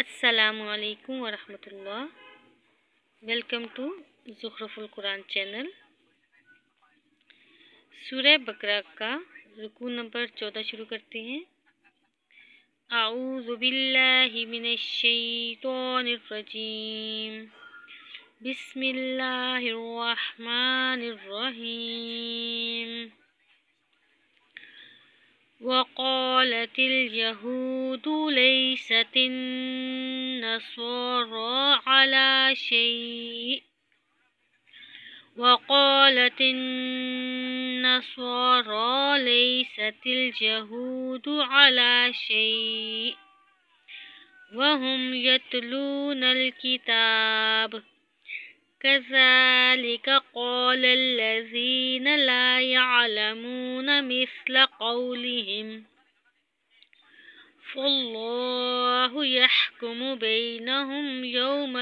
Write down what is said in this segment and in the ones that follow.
السلام علیکم ورحمۃ اللہ. ویلکم ٹو زخرف القرآن چینل. سورہ بقرہ کا رکوع نمبر 14 شروع کرتے ہیں. اعوذ باللہ من الشیطان الرجیم. بسم اللہ الرحمن الرحیم. وقالت اليهود ليست النصارى على شيء وقالت النصارى ليست اليهود على شيء وهم يتلون الكتاب كذلك قال الذين لا يعلمون مثل قولهم فالله يحكم بينهم يوم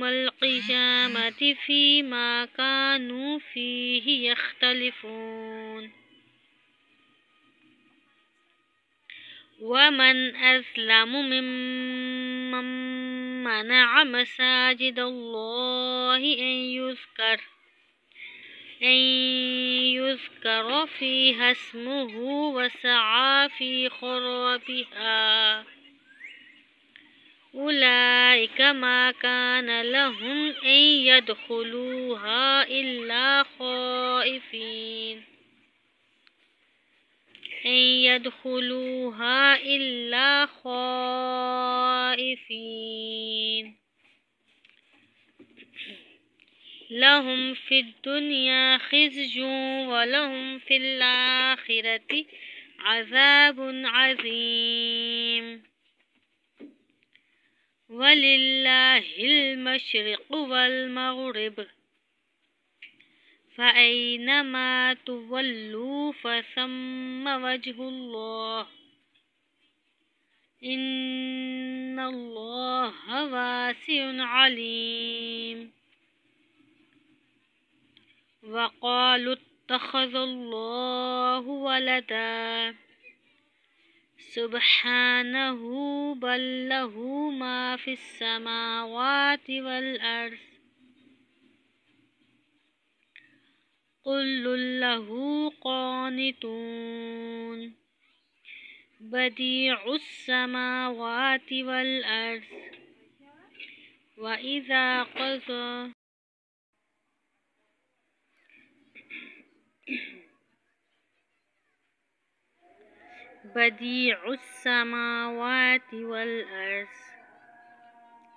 القيامة فيما كانوا فيه يختلفون. ومن أظلم ممن منع مساجد الله أن يذكر فيها اسمه وسعى في خرابها أولئك ما كان لهم أن يدخلوها إلا خائفين. لهم في الدنيا خزي ولهم في الآخرة عذاب عظيم. ولله المشرق والمغرب فأينما تولوا فثم وجه الله إن الله واسع عليم. وقالوا اتخذ الله ولدا سبحانه بل له ما في السماوات والأرض كل له قانتون. بديع السماوات والأرض وإذا قضى بديع السماوات والأرض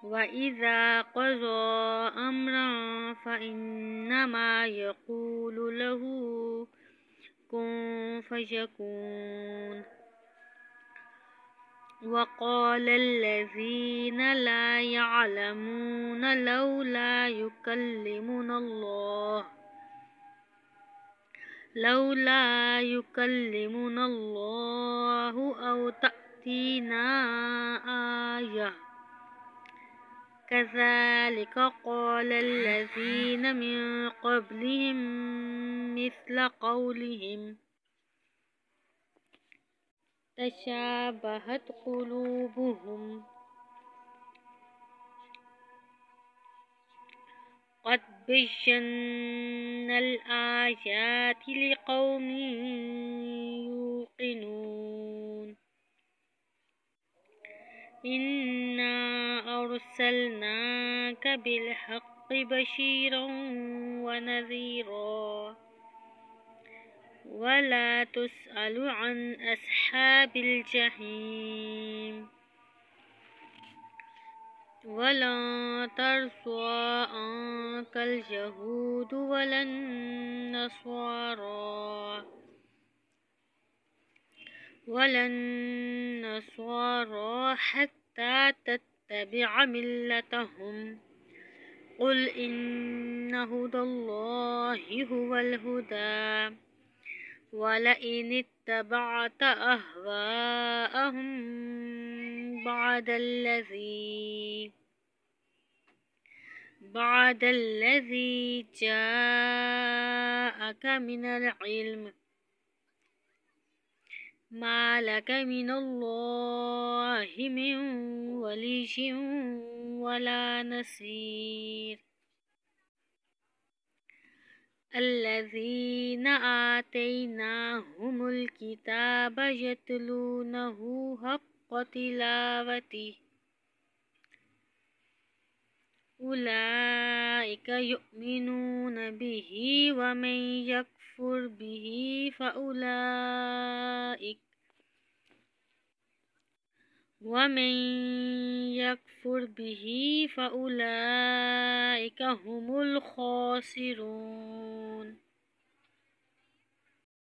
وإذا قضى أمرا فإنما يقول له كن فيكون. وقال الذين لا يعلمون لولا يكلمنا الله أو تأتينا آية كذلك قال الذين من قبلهم مثل قولهم تشابهت قلوبهم قد بينا الآيات لقوم يوقنون. إنا أرسلناك بالحق بشيرا ونذيرا ولا تسأل عن أصحاب الجحيم. ولن ترضى عنك اليهود ولا النصارى حتى تتبع ملتهم قل إن هدى الله هو الهدى ولئن اتبعت أهواءهم بعد الذي جاءك من العلم ما لك من الله من ولي ولا نصير. الذين آتيناهم الكتاب يتلونه حق تلاوته أولئك يؤمنون به ومن يكفر به فأولئك هم الخاسرون.